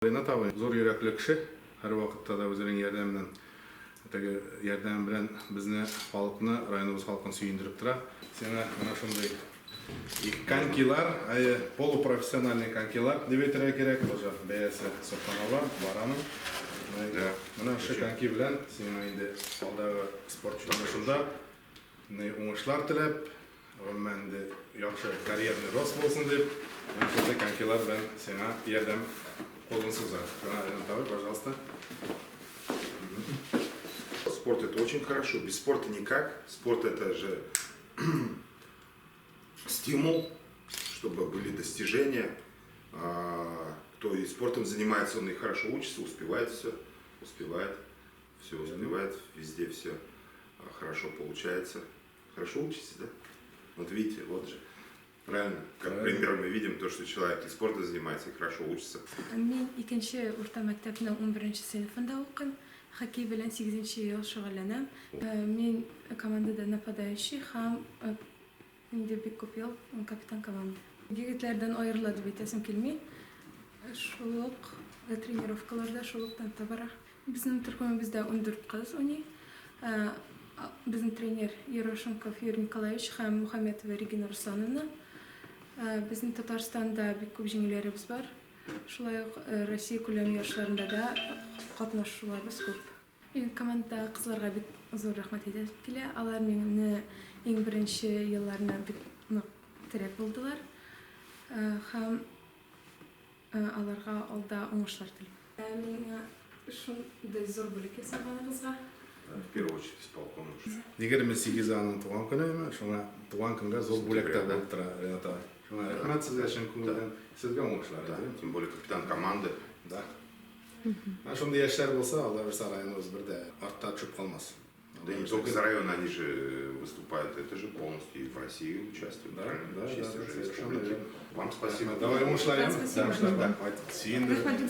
Rina tabi zor yürekli kişi her vakitte da özünün yardımı bilen bizni halkını, rayonumuz halkını süyündürüp tura. Sena mana şunday konkilar, poluprofesyonalniy konkilar deb aytira kerak. O'sha beyasi so'qqanolar, baranın. Mana shu konki bilan seni endi oldagi sport yo'nalishida o'ngishlar tilab, menda yaxshi karyerni rost bo'lsin deb, shunday konkilar bilan seni yordam qo'lini so'zadi. Пожалуйста. Спорт это очень хорошо, без спорта никак. Спорт это же стимул, чтобы были достижения. Кто и спортом занимается, он и хорошо учится, успевает, все успевает, везде все хорошо получается. Хорошо учитесь, да? Вот видите, вот же. Правильно? Как пример мы видим то, что человек и спортом занимается, и хорошо учится. Men ikinci orta maktabning 11 sinfida o'qim. Xokkey bilan 8-yil shug'ullanaman. Men komandada napadaющий ham endi ko'p yil kapitan komanda. Yigitlardan ayriladi deb aytasim kelmay. Shuloq trenirovkalarda shuloqdan tabara. Bizning turkumimizda 14 qiz o'ynaydi. Bizning trener Yeroshenkov Yuriy Nikolaevich ham Muhamedova Regina Ruslanova. Bizning Tataristonda ko'p janglarimiz bor. Shulay Rossiya ko'lami yarışlarında da qatnashuvlarimiz ko'p. Komanda qizlarga zo'r rahmat aytib kela. Ular meni eng birinchi yillarini tirak bo'ldilar. Ham ularga olda o'ngishlar tilayman. Menga shunday zo'r bo'lib kelsa qizga. В первую очередь исполком. 28 anın tuğan günü, şuna tuğan günü zor bulakta bo'lib turadi. Shuna rahmat sizga shin kundan sizga o'ngishlar. Тем более капитан команды. Да. Shunday yoshlar bo'lsa, Alloh bersa rayonimiz birda ortda tushib qolmas. Да и не только за район, они же выступают, это же полностью и в России участвуют. Да, Честь уже совершенно республики. верно. Вам спасибо. Давай o'ngishlar ham. Спасибо. Suyundirib.